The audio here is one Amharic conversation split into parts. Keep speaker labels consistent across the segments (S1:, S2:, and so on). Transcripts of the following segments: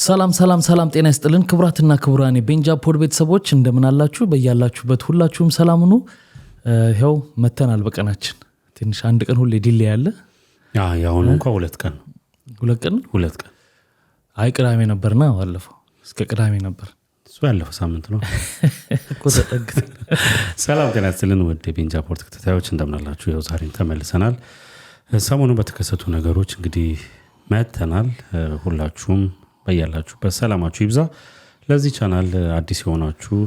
S1: ሰላም ሰላም ሰላም ጤና ይስጥልን ክቡራትና ክቡራን ቤንጃ ፖድ ቤተሰቦች እንደምን አላችሁ በእያላችሁበት ሁላችሁም ሰላም ሁኑ ይሄው መተናል በቀናችን ትንሽ አንድ ቀን ሁሌ ዲሌ ያለ
S2: ያሁን እንኳን ሁለት ቀን
S1: አይ ቅዳሜ ነበርና ባለፈው እስከ ቅዳሜ ነበር
S2: እሱ ያለፈው ሳምንት ነው
S1: እኮ ተጠግተ
S2: ሰላም ጤና ይስጥልን ወደ ቤንጃ ፖድ ተከታታዮች እንደምን አላችሁ ይሄው ዛሬ ተመልሰናል ሰሞኑን በተከሰቱ ነገሮች እንግዲህ መተናል ሁላችሁም በእያላችሁ በሰላማችሁ ይብዛ ለዚህ ቻናል አዲስ የሆናችሁ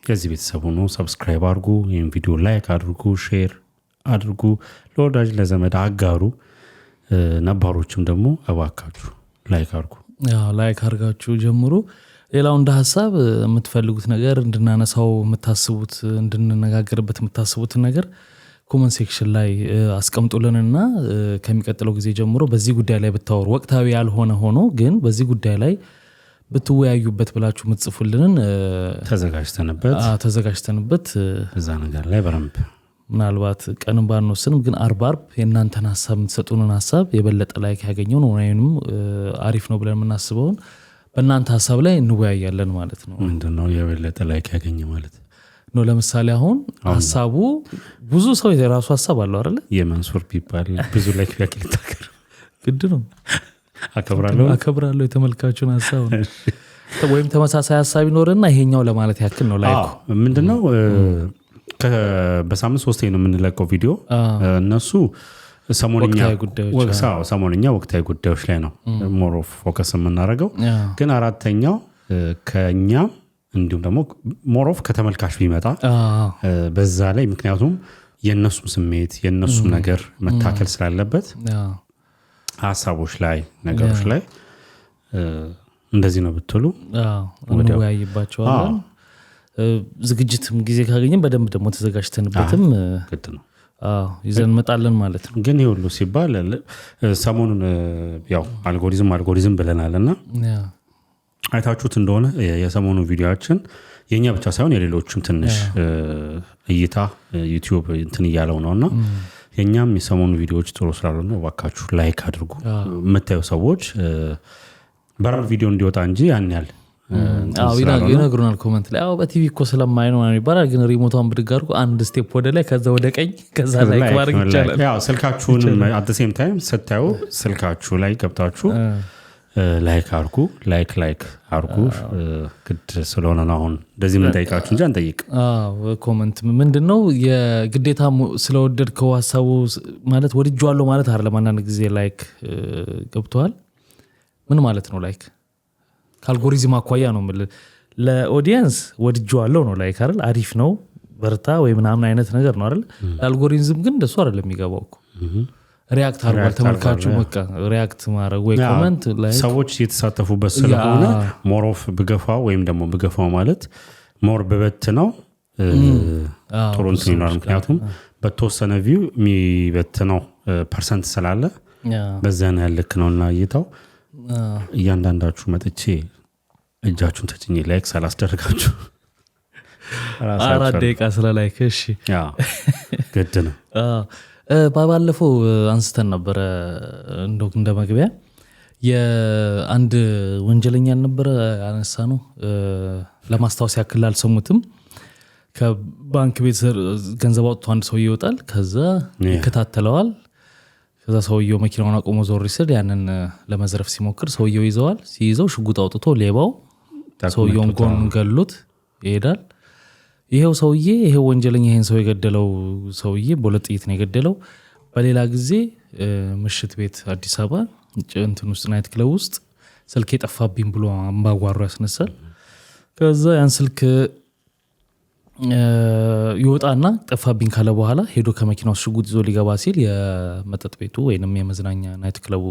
S2: የዚህ ቤተሰብ ሆኖ ሰብስክራይብ አድርጉ ይሄን ቪዲዮ ላይክ አድርጉ ሼር አድርጉ ለወዳጅ ለዘመድ አጋሩ ነባሮችም ደግሞ እባካችሁ ላይክ አድርጉ
S1: ላይክ አድርጋችሁ ጀምሩ ሌላው እንደ ሐሳብ የምትፈልጉት ነገር እንድናነሳው የምታስቡት እንድንነጋገርበት የምታስቡት ነገር ኮመንት ሴክሽን ላይ አስቀምጡልንና ከሚቀጥለው ጊዜ ጀምሮ በዚህ ጉዳይ ላይ ብታወሩ ወቅታዊ ያልሆነ ሆኖ ግን በዚህ ጉዳይ ላይ ብትወያዩበት ብላችሁ ምትጽፉልንን ተዘጋጅተንበት
S2: እዛ ነገር ላይ በረምብ
S1: ምናልባት ቀንም ባንወስንም ግን አርብ የእናንተን ሐሳብ የምትሰጡንን ሐሳብ የበለጠ ላይክ ያገኘው ነው ወይንም አሪፍ ነው ብለን የምናስበውን በእናንተ ሐሳብ ላይ እንወያያለን ማለት ነው
S2: ምንድነው የበለጠ ላይክ ያገኘ ማለት
S1: ነው ለምሳሌ አሁን ሐሳቡ ብዙ ሰው የራሱ ሐሳብ አለው አይደል
S2: የመንሱር ቢባል ብዙ ላይክ ያክልታከር
S1: ግድ ነው አከብራለሁ የተመልካቹን ሐሳብ ወይም ተመሳሳይ ሐሳብ ይኖርና ይሄኛው ለማለት ያክል ነው ላይኩ
S2: ምንድነው በሳምንት 3 ነው የምንለቀው ቪዲዮ እነሱ ሰሞንኛ ወቅታዊ ጉዳዮች ላይ ነው ሞር ኦፍ ፎከስ የምናደርገው ግን አራተኛው ከኛ እንዲሁም ደግሞ ሞር ኦፍ ከተመልካች ቢመጣ በዛ ላይ ምክንያቱም የነሱም ስሜት የነሱም ነገር መታከል ስላለበት ሐሳቦች ላይ ነገሮች ላይ እንደዚህ ነው ብትሉ
S1: እንወያይባቸዋለን ዝግጅትም ጊዜ ካገኘን በደንብ ደግሞ ተዘጋጅተንበትም
S2: ግድ ነው
S1: ይዘን መጣለን ማለት ነው
S2: ግን ይሁሉ ሲባል ሰሞኑን ያው አልጎሪዝም ብለናልና አይታችሁት እንደሆነ የሰሞኑ ቪዲዮአችን የኛ ብቻ ሳይሆን የሌሎችም ትንሽ እይታ ዩቲዩብ እንትን እያለው ነውና የኛም የሰሞኑ ቪዲዮዎች ጥሩ ስላልሆነ ወባካችሁ ላይክ አድርጉ መታዩ ሰዎች በራል ቪዲዮ እንዲወጣ እንጂ ያን ያህል
S1: ይነግሩናል ኮሜንት ላይ በቲቪ እኮ ስለማይ ነው ይባላል ግን ሪሞቷን ብድግ አድርጎ አንድ ስቴፕ ወደ ላይ ከዛ ወደ ቀኝ ከዛ ላይክ ማድረግ ይቻላል
S2: ያው ስልካችሁን at the same time ስታዩ ስልካችሁ ላይ ገብታችሁ ላይክ አርጉ ግድ ስለሆነ ነው አሁን እንደዚህ ምን ጠይቃችሁ እንጂ አንጠይቅ
S1: ኮሜንት ምንድነው የግዴታ ስለወደድከው ሐሳቡ ማለት ወድጄዋለሁ ማለት አይደለም አንዳንድ ጊዜ ላይክ ገብቷል ምን ማለት ነው ላይክ ካልጎሪዝም አኳያ ነው ማለት ለኦዲየንስ ወድጄዋለሁ ነው ላይክ አይደል አሪፍ ነው በርታ ወይ ምናምን አይነት ነገር ነው አይደል አልጎሪዝም ግን እንደሱ አይደለም የሚገባው እኮ ሪአክት አርጓል ተመልካቹ በቃ ሪአክት ማድረግ ወይ ኮሜንት ላይ
S2: ሰዎች የተሳተፉበት ስለሆነ ሞር ኦፍ ብገፋው ወይም ደግሞ ብገፋው ማለት ሞር በበት ነው ቶሮንቶ ነው ምክንያቱም በተወሰነ ቪው የሚበትነው ፐርሰንት ስላለ በዛን ያልክ ነውና እይታው እያንዳንዳችሁ መጥቼ እጃችሁን ተጭኜ ላይክ ሳላስደርጋችሁ
S1: አራት ደቂቃ ስለ ላይክ እሺ
S2: ግድ ነው
S1: ባለፈው አንስተን ነበር እንደ መግቢያ የአንድ ወንጀለኛ ነበር አነሳነው ለማስታወስ ያክል አልሰሙትም ከባንክ ቤት ገንዘብ አውጥቶ አንድ ሰው ይወጣል ከዛ ይከታተለዋል ከዛ ሰውየው መኪናውን አቆሞ ዞር ሲል ያንን ለመዝረፍ ሲሞክር ሰውየው ሲይዘው ሽጉጥ አውጥቶ ሌባው ሰውየውን ጎን ገሎት ይሄዳል ይሄው ሰውዬ ይሄው ወንጀለኛ ይሄን ሰው የገደለው ሰውዬ በሁለት ጥይት ነው የገደለው በሌላ ጊዜ ምሽት ቤት አዲስ አበባ እንትን ውስጥ ናይት ክለብ ውስጥ ስልክ የጠፋብኝ ብሎ አምባጓሮ ያስነሳል ከዛ ያን ስልክ ይወጣና ጠፋብኝ ካለ በኋላ ሄዶ ከመኪናው ሽጉጥ ይዞ ሊገባ ሲል የመጠጥ ቤቱ ወይንም የመዝናኛ ናይት ክለቡ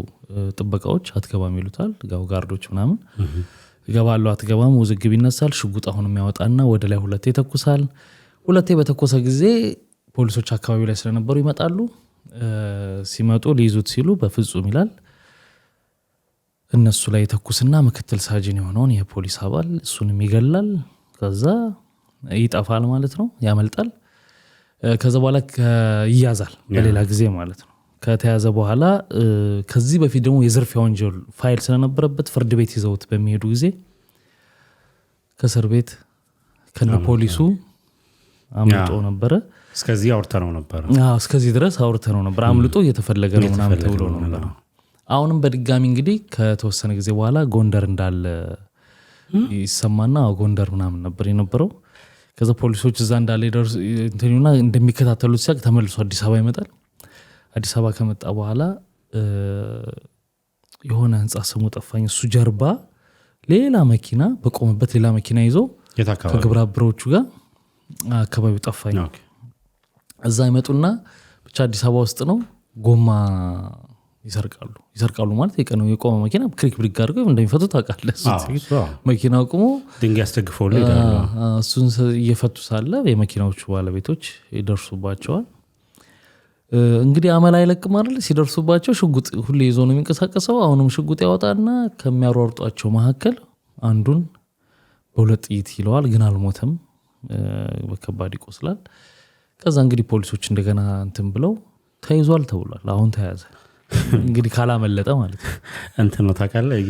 S1: ጥበቃዎች አትገባም ይሉታል ጋርዶች ምናምን ይገባሉ አትገባም ውዝግብ ይነሳል ሽጉጥ አሁንም ያወጣና ወደ ላይ ሁለቴ ተኩሳል ሁለቴ በተኮሰ ጊዜ ፖሊሶች አካባቢ ላይ ስለነበሩ ይመጣሉ ሲመጡ ሊይዙት ሲሉ በፍጹም ይላል እነሱ ላይ ተኩስና ምክትል ሳጅን የሆነውን የፖሊስ አባል እሱንም ይገላል ከዛ ይጣፋል ማለት ነው ያመልጣል ከዛ በኋላ ይያዛል በሌላ ጊዜ ማለት ነው ከተያዘ በኋላ ከዚህ በፊት ደግሞ የዝርፊያ ወንጀል ፋይል ስለነበረበት ፍርድ ቤት ይዘውት በሚሄዱ ጊዜ ከእስር ቤት ከነ ፖሊሱ አምልጦ ነበረ።
S2: እስከዚህ አውርተነው ነበር።
S1: እስከዚህ ድረስ አውርተነው ነበር። አምልጦ እየተፈለገ ነው ምናምን ተብሎ ነበር። አሁንም በድጋሚ እንግዲህ ከተወሰነ ጊዜ በኋላ ጎንደር እንዳለ ይሰማና ጎንደር ምናምን ነበር የነበረው። ከዛ ፖሊሶች እዛ እንዳለ ይደርሱ እንትኑና እንደሚከታተሉት ሲያቅ ተመልሶ አዲስ አበባ ይመጣል። አዲስ አበባ ከመጣ በኋላ የሆነ ህንጻ ስሙ ጠፋኝ። እሱ ጀርባ ሌላ መኪና በቆመበት ሌላ መኪና ይዞ ከግብረ አበሮቹ ጋር አካባቢው ጠፋኝ። እዛ ይመጡና ብቻ አዲስ አበባ ውስጥ ነው ጎማ ይሰርቃሉ ማለት የቆመ መኪና ክሪክ ብሪክ አድርገው እንደሚፈቱ ታውቃለህ። መኪና አቁሞ
S2: ድንጋይ አስደግፈው ይላሉ።
S1: እሱን እየፈቱ ሳለ የመኪናዎቹ ባለቤቶች ይደርሱባቸዋል። እንግዲህ አመል አይለቅም አይደል? ሲደርሱባቸው ሽጉጥ ሁሌ ይዞ ነው የሚንቀሳቀሰው። አሁንም ሽጉጥ ያወጣና ከሚያሯሯጧቸው መካከል አንዱን በሁለት ጥይት ይለዋል። ግን አልሞተም፣ በከባድ ይቆስላል። ከዛ እንግዲህ ፖሊሶች እንደገና እንትን ብለው ተይዟል ተብሏል። አሁን ተያዘ እንግዲህ ካላመለጠ ማለት ነው።
S2: እንትን ነው ታውቃለህ።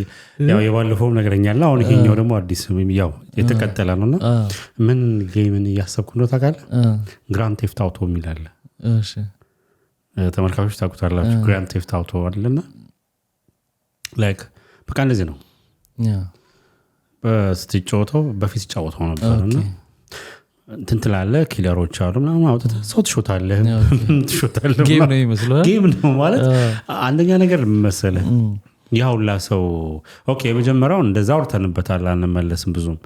S2: ያው የባለፈውም ነገረኛል። አሁን ይሄኛው ደግሞ አዲስ ያው የተቀጠለ ነውና ምን ጌምን እያሰብኩ ነው ታውቃለህ። ግራንድ ቴፍት አውቶ የሚል አለ።
S1: እሺ
S2: ተመልካቾች ታውቁታላችሁ። ግራንድ ቴፍት አውቶ አይደለና ላይክ በቃ እንደዚህ ነው። በስትጫወተው በፊት ጫወተው ነበርና እንትን ትላለህ። ኪለሮች አሉ ምናምን አውጥተህ ሰው ትሾታለህ።
S1: ጌም ነው ይመስላል።
S2: ጌም ነው ማለት አንደኛ ነገር መሰለህ። ያውላ ሰው ኦኬ የመጀመሪያው እንደዛ አውርተንበታል፣ አንመለስም ብዙም።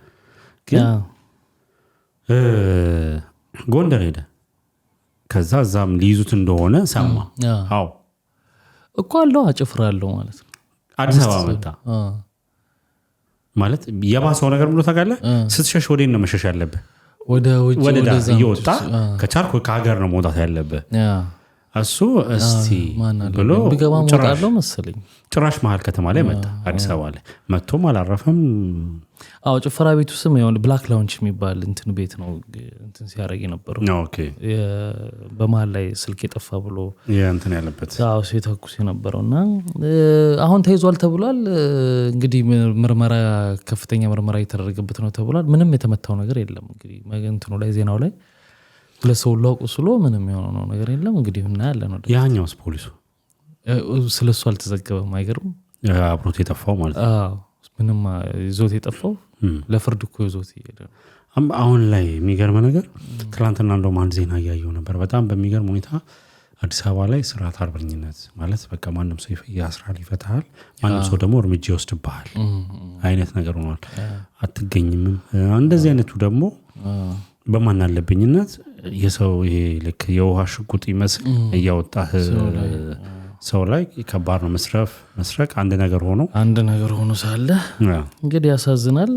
S2: ግን ጎንደር ሄደ። ከዛ እዛም ሊይዙት እንደሆነ ሰማ። አዎ
S1: እኮ አለው አጭፍራለሁ ማለት ነው።
S2: አዲስ አበባ መጣ ማለት የባሰው ነገር ብሎ ታውቃለህ። ስትሸሽ ወዴት ነው መሸሽ ያለብህ?
S1: ወደ
S2: እየወጣ ከቻልክ ከሀገር ነው መውጣት ያለብህ። እሱ እስቲ ብሎ ጭራሽ መሀል ከተማ ላይ መጣ። አዲስ አበባ ላይ መጥቶም አላረፈም።
S1: አዎ ጭፈራ ቤቱ ስም የሆነ ብላክ ላውንች የሚባል እንትን ቤት ነው እንትን ሲያደርግ የነበረው። በመሀል ላይ ስልክ የጠፋ ብሎ
S2: እንትን ያለበት
S1: ሲተኩስ የነበረውና አሁን ተይዟል ተብሏል። እንግዲህ ምርመራ ከፍተኛ ምርመራ እየተደረገበት ነው ተብሏል። ምንም የተመታው ነገር የለም። እንግዲህ እንትኑ ላይ ዜናው ላይ ለሰው ላውቁ ስሎ ምንም የሆነው ነገር የለም። እንግዲህ እናያለን። ወደ
S2: ያኛውስ ፖሊሱ
S1: ስለሱ አልተዘገበም። አይገርም?
S2: አብሮት የጠፋው ማለት
S1: ነው። ምንም ይዞት የጠፋው ለፍርድ እኮ ይዞት ይሄዳል።
S2: አሁን ላይ የሚገርም ነገር ትላንትና እንደውም አንድ ዜና እያየሁ ነበር። በጣም በሚገርም ሁኔታ አዲስ አበባ ላይ ስርዓት አልበኝነት ማለት በቃ ማንም ሰው ያስራል፣ ይፈታል፣ ማንም ሰው ደግሞ እርምጃ ይወስድብሃል አይነት ነገር ሆኗል። አትገኝምም። እንደዚህ አይነቱ ደግሞ በማን አለብኝነት የሰው ይሄ ልክ የውሃ ሽጉጥ ይመስል እያወጣህ ሰው ላይ ከባድ ነው። መስረቅ አንድ ነገር ሆኖ ሳለ እንግዲህ ያሳዝናል።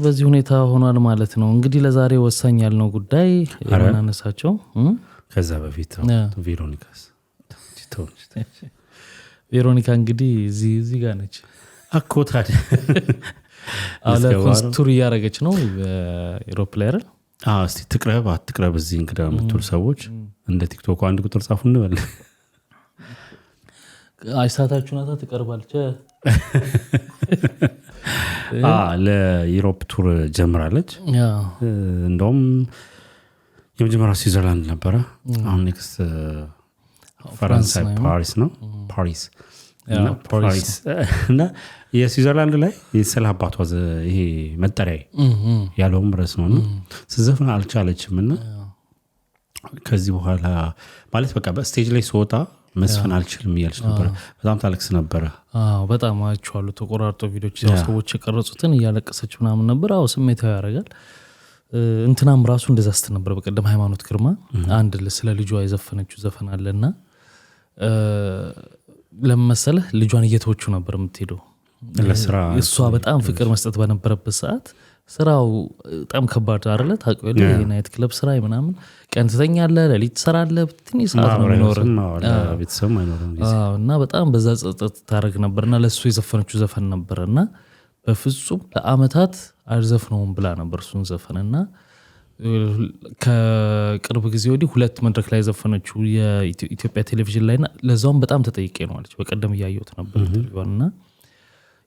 S2: በዚህ ሁኔታ ሆኗል ማለት ነው። እንግዲህ ለዛሬ ወሳኝ ያልነው ጉዳይ የምናነሳቸው ከዛ በፊት
S1: ቬሮኒካ እንግዲህ እዚህ ጋር ነች
S2: እኮ ታዲያ
S1: ቱር እያደረገች ነው በኢሮፕ ላይ አይደል?
S2: እስቲ ትቅረብ አትቅረብ እዚህ እንግዳ የምትሉ ሰዎች እንደ ቲክቶክ አንድ ቁጥር ጻፉ እንበል።
S1: አይሳታችሁ ናታ ትቀርባለች።
S2: ለዩሮፕ ቱር ጀምራለች። እንደውም የመጀመሪያው ስዊዘርላንድ ነበረ። አሁን ኔክስት ፈረንሳይ ፓሪስ ነው። ፓሪስ እና የስዊዘርላንድ ላይ ስለ አባቷ ይሄ መጠሪያ ያለውም ረስ ነው። ስዘፍን አልቻለችም እና ከዚህ በኋላ ማለት በቃ በስቴጅ ላይ ስወጣ መስፈን አልችልም እያለች ነበረ። በጣም ታለቅስ ነበረ።
S1: በጣም አይቼዋለሁ ተቆራርጦ ቪዲዮች ሰዎች የቀረጹትን እያለቀሰች ምናምን ነበር። ስሜታዊ ያደርጋል። እንትናም ራሱ እንደዛ ስትል ነበር በቀደም ሃይማኖት ግርማ አንድ ስለ ልጇ የዘፈነችው ዘፈን አለና ለመሰለህ ልጇን እየተወቹ ነበር የምትሄደው
S2: ለስራ።
S1: እሷ በጣም ፍቅር መስጠት በነበረበት ሰዓት ስራው በጣም ከባድ አይደለ? ታውቂው የናይት ክለብ ስራ ምናምን ቀን ትተኛለህ፣ ሌሊት ትሰራለህ። ትንሽ ሰዓት ነው የሚኖርህ
S2: ቤተሰብ አይኖርም
S1: እና በጣም በዛ ጸጥታ ታደርግ ነበርና ለሱ የዘፈነችው ዘፈን ነበርና በፍጹም ለአመታት አልዘፍነውም ብላ ነበር እሱን ዘፈንና ከቅርብ ጊዜ ወዲህ 2 መድረክ ላይ ዘፈነችው የኢትዮጵያ ቴሌቪዥን ላይና ለዛውም በጣም ተጠይቄ ነው አለች። በቀደም እያየሁት ነበር እና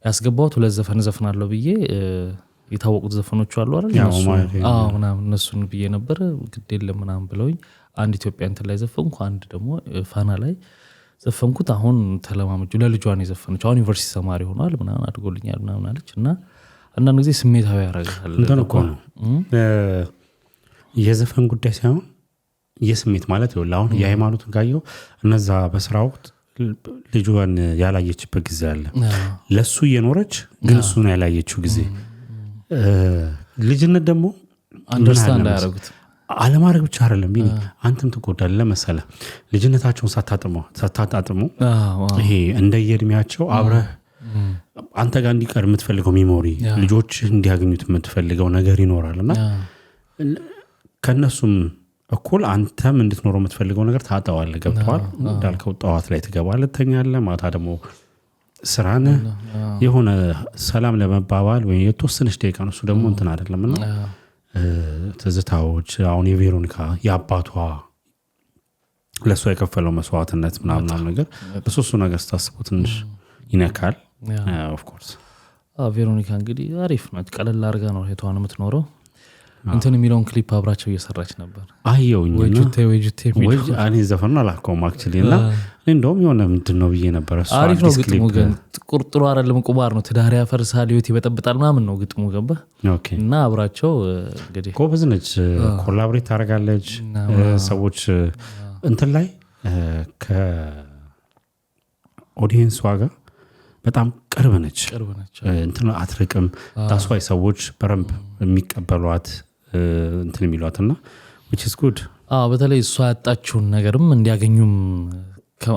S1: ያስገባሁት 2 ዘፈን ዘፍናለሁ ብዬ የታወቁት ዘፈኖች አሉ አይደል ምናምን እነሱን ብዬ ነበር። ግድ የለም ምናምን ብለውኝ አንድ ኢትዮጵያ እንትን ላይ ዘፈንኩ፣ አንድ ደግሞ ፋና ላይ ዘፈንኩት። አሁን ተለማመጁ ለልጇን የዘፈነችው አሁን ዩኒቨርሲቲ ተማሪ ሆኗል ምናምን አድጎልኛል ምናምን አለች። እና አንዳንድ ጊዜ ስሜታዊ ያደርጋል።
S2: እንትን እኮ ነው የዘፈን ጉዳይ ሳይሆን የስሜት ማለት ይኸውልህ አሁን የሃይማኖትን ካየው እነዛ በስራ ወቅት ልጇን ያላየችበት ጊዜ አለ። ለሱ እየኖረች ግን እሱን ያላየችው ጊዜ ልጅነት ደግሞ
S1: አንደርስታንድ ያደርጉት
S2: አለማድረግ ብቻ አይደለም ቢኒ አንተም ትጎዳለህ መሰለህ። ልጅነታቸውን ሳታጣጥሙ ይሄ እንደየእድሜያቸው አብረህ አንተ ጋር እንዲቀር የምትፈልገው ሚሞሪ ልጆች እንዲያገኙት የምትፈልገው ነገር ይኖራልና ከነሱም እኩል አንተም እንድትኖረው የምትፈልገው ነገር ታጣዋለህ። ገብቷል እንዳልከው ጠዋት ላይ ትገባለህ ተኛለህ፣ ማታ ደግሞ ስራን የሆነ ሰላም ለመባባል ወይ የተወሰነች ደቂቃ ነው። እሱ ደግሞ እንትን አይደለምና ትዝታዎች አሁን የቬሮኒካ የአባቷ ለሷ የከፈለው መስዋዕትነት ምናምን ነገር በሶስቱ ነገር ስታስበው ትንሽ ይነካል። ኦፍ ኮርስ
S1: ቬሮኒካ እንግዲህ አሪፍ ናት፣ ቀለል አድርጋ ነው ህይወቷን የምትኖረው። እንትን የሚለውን ክሊፕ አብራቸው እየሰራች ነበር
S2: አየውኝ
S1: ወጁቴ
S2: እኔ ዘፈኑን አላውቀውም አክቹሊ እና እንደውም የሆነ ምንድን ነው ብዬ ነበር። እሱ
S1: አሪፍ ነው ግጥሙ፣ ግን ቁርጥሩ አይደለም ቁማር ነው። ትዳር ያፈርሳል ህይወት ይበጠብጣል ምናምን ነው ግጥሙ ገባ እና አብራቸው እንግዲህ
S2: ጎበዝ ነች፣ ኮላቦሬት ታደርጋለች ሰዎች እንትን ላይ ከኦዲየንስ ዋጋ በጣም ቅርብ ነች እንትን አትርቅም። ታስዋይ ሰዎች በረምብ የሚቀበሏት እንትን የሚሏትና which is good።
S1: በተለይ እሷ ያጣችውን ነገርም እንዲያገኙም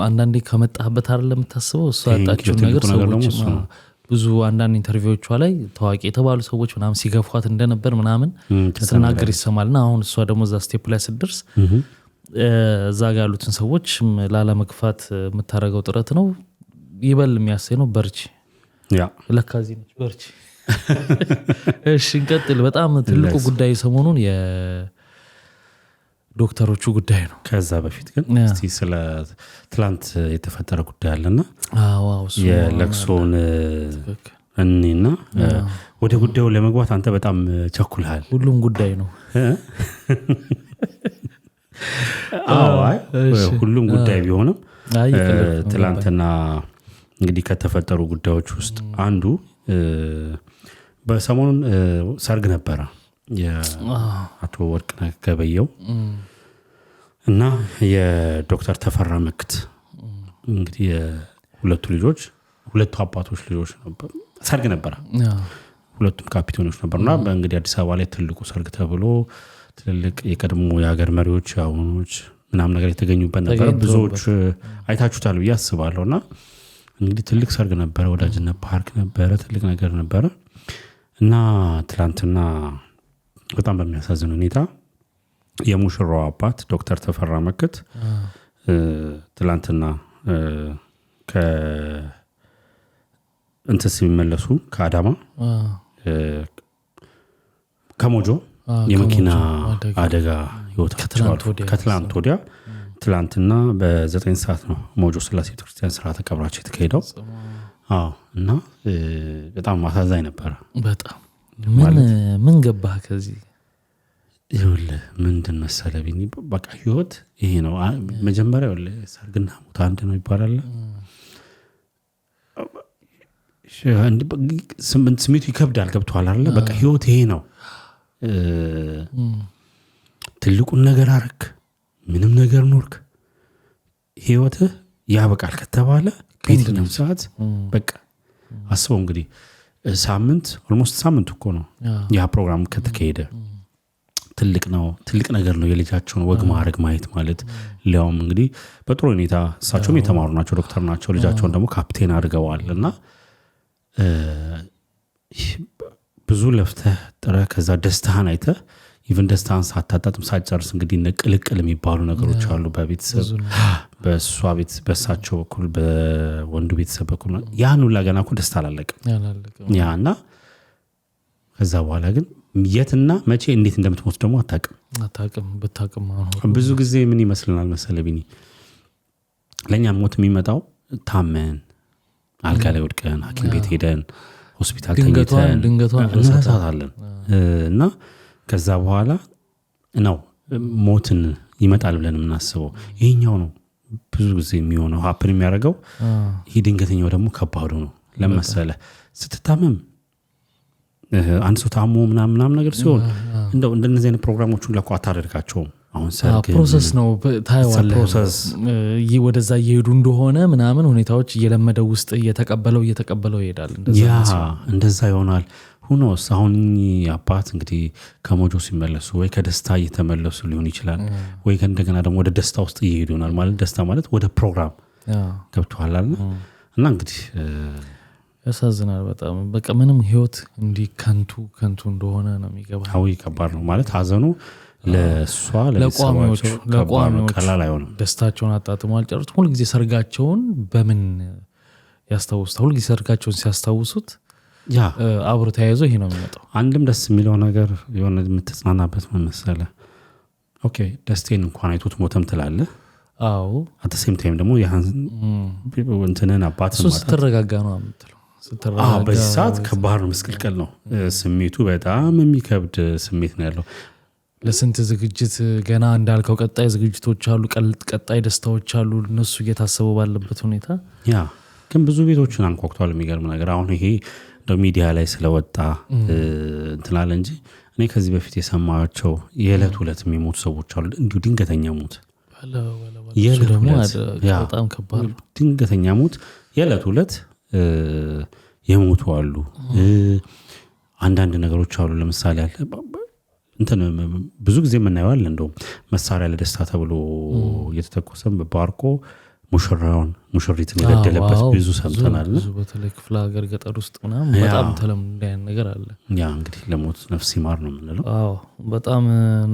S1: አንዳንዴ ከመጣህበት አይደለም የምታስበው እሷ ያጣችውን ነገር ሰዎች ብዙ አንዳንድ ኢንተርቪዎቿ ላይ ታዋቂ የተባሉ ሰዎች ምናምን ሲገፏት እንደነበር ምናምን ስትናገር ይሰማልና አሁን እሷ ደግሞ እዛ ስቴፕ ላይ ስትደርስ እዛ ጋር ያሉትን ሰዎች ላለመግፋት የምታደርገው ጥረት ነው ይበል የሚያሳይ ነው። በርቺ ለካዚ ነች በርቺ። እሺ እንቀጥል። በጣም ትልቁ ጉዳይ ሰሞኑን የዶክተሮቹ ጉዳይ ነው።
S2: ከዛ በፊት ግን እስቲ ስለ ትላንት የተፈጠረ ጉዳይ አለና የለቅሶን እኔና ወደ ጉዳዩ ለመግባት አንተ በጣም ቸኩልሃል።
S1: ሁሉም ጉዳይ ነው።
S2: ሁሉም ጉዳይ ቢሆንም ትላንትና እንግዲህ ከተፈጠሩ ጉዳዮች ውስጥ አንዱ በሰሞኑን ሰርግ ነበረ የአቶ ወርቅነህ ገበየሁ እና የዶክተር ተፈራ መክት እንግዲህ ሁለቱ አባቶች ልጆች ነበር። ሰርግ ነበረ፣ ሁለቱም ካፒቴኖች ነበርና በእንግዲህ አዲስ አበባ ላይ ትልቁ ሰርግ ተብሎ ትልልቅ የቀድሞ የሀገር መሪዎች አሁኖች ምናምን ነገር የተገኙበት ነበር። ብዙዎች አይታችሁታል ብዬ አስባለሁና እንግዲህ ትልቅ ሰርግ ነበረ፣ ወዳጅነት ፓርክ ነበረ፣ ትልቅ ነገር ነበረ እና ትላንትና በጣም በሚያሳዝን ሁኔታ የሙሽራው አባት ዶክተር ተፈራ መክት ትላንትና እንትን ሲመለሱ ከአዳማ ከሞጆ የመኪና አደጋ ህይወታቸው ከትላንት ወዲያ ትላንትና በ9 ሰዓት ነው ሞጆ ስላሴ ቤተክርስቲያን ስርዓተ ቀብራቸው የተካሄደው። እና በጣም አሳዛኝ ነበር።
S1: በጣም ምን ገባህ ከዚህ?
S2: ይኸውልህ ምንድን መሰለህ ቢኒ በቃ ህይወት ይሄ ነው። መጀመሪያ ይኸውልህ ሰርግና ሞት አንድ ነው ይባላል። ስሜቱ ይከብዳል። ገብቶሃል አይደል? በቃ ህይወት ይሄ ነው። ትልቁን ነገር አረክ፣ ምንም ነገር ኖርክ፣ ህይወትህ ያበቃል ከተባለ በየትኛውም ሰዓት በቃ አስበው እንግዲህ ሳምንት ኦልሞስት ሳምንት እኮ ነው ያ ፕሮግራም ከተካሄደ። ትልቅ ነው፣ ትልቅ ነገር ነው የልጃቸውን ወግ ማድረግ ማየት ማለት። ሊያውም እንግዲህ በጥሩ ሁኔታ እሳቸውም የተማሩ ናቸው፣ ዶክተር ናቸው። ልጃቸውን ደግሞ ካፕቴን አድርገዋል እና ብዙ ለፍተህ ጥረህ ከዛ ደስታህን አይተህ ኢቭን ደስታህን ሳታጣጥም ሳትጨርስ እንግዲህ ቅልቅል የሚባሉ ነገሮች አሉ በቤተሰብ በእሷ ቤት በእሳቸው በኩል በወንዱ ቤተሰብ በኩል ያን ሁላ ገና እኮ ደስታ አላለቀም ያና ከዛ በኋላ ግን የትና መቼ እንዴት እንደምትሞት ደግሞ አታውቅም።
S1: ብታውቅም
S2: ብዙ ጊዜ ምን ይመስልናል መሰለ ቢኒ ለኛ ሞት የሚመጣው ታመን አልጋ ላይ ወድቀን ሐኪም ቤት ሄደን ሆስፒታል ተኝተን እንረሳታለን እና ከዛ በኋላ ነው ሞትን ይመጣል ብለን የምናስበው ይሄኛው ነው ብዙ ጊዜ የሚሆነው ሀፕን የሚያደርገው ይሄ ድንገተኛው ደግሞ ከባዱ ነው ለምሳሌ ስትታመም አንድ ሰው ታሞ ምናምን ነገር ሲሆን እንደው እንደነዚህ አይነት ፕሮግራሞችን ለቆ አታደርጋቸውም አሁን ሰርግ
S1: ፕሮሰስ ነው ታይዋለህ ወደዛ እየሄዱ እንደሆነ ምናምን ሁኔታዎች እየለመደ ውስጥ እየተቀበለው ይሄዳል
S2: እንደዛ ይሆናል ሁኖስ አሁን አባት እንግዲህ ከሞጆ ሲመለሱ ወይ ከደስታ እየተመለሱ ሊሆን ይችላል ወይ እንደገና ደግሞ ወደ ደስታ ውስጥ ይሄዱናል ማለት ደስታ ማለት ወደ ፕሮግራም ገብቷልና እና እንግዲህ
S1: ያሳዝናል በጣም በቃ ምንም ህይወት እንዲ ከንቱ እንደሆነ ነው የሚገባው
S2: አው ይከባድ ነው ማለት ሀዘኑ ለሷ
S1: ለቋሚዎች
S2: ቀላል አይሆንም
S1: ደስታቸውን አጣጥመው አልጨረሱት ሁሉ ጊዜ ሰርጋቸውን በምን ያስታውሱት ሁሉ ጊዜ ሰርጋቸውን ሲያስታውሱት አብሮ ተያይዞ ይሄ ነው የሚመጣው
S2: አንድም ደስ የሚለው ነገር የሆነ የምትጽናናበት መሰለ ኦኬ ደስቴን እንኳን አይቶት ሞተም ትላለህ
S1: አዎ
S2: አት ሴም ታይም ደግሞ ያህን እንትነን አባት
S1: ማለት ስትረጋጋ ነው የምትለው
S2: በዛት ከባህር መስቀልቀል ነው ስሜቱ በጣም የሚከብድ ስሜት ነው ያለው
S1: ለስንት ዝግጅት ገና እንዳልከው ቀጣይ ዝግጅቶች አሉ ቀጣይ ደስታዎች አሉ እነሱ እየታሰቡ ባለበት ሁኔታ
S2: ግን ብዙ ቤቶችን አንኳኩቷል የሚገርም ነገር አሁን ይሄ በሚዲያ ላይ ስለወጣ እንትላለ እንጂ እኔ ከዚህ በፊት የሰማቸው የዕለት ሁለት የሚሞቱ ሰዎች አሉ እንዲሁ ድንገተኛ ሞት
S1: ደግሞ በጣም ከባድ
S2: ድንገተኛ ሞት የዕለት ሁለት የሞቱ አሉ አንዳንድ ነገሮች አሉ ለምሳሌ አለ እንትን ብዙ ጊዜ የምናየዋል እንደው መሳሪያ ለደስታ ተብሎ እየተተኮሰም በባርኮ ሙሽሪትን የገደለበት ብዙ ሰምተናል
S1: ብዙ በተለይ ክፍለ ሀገር ገጠር ውስጥ ምናምን በጣም ተለምዶ ያን ነገር አለ
S2: እንግዲህ ለሞት ነፍስ ይማር ነው የምንለው
S1: በጣም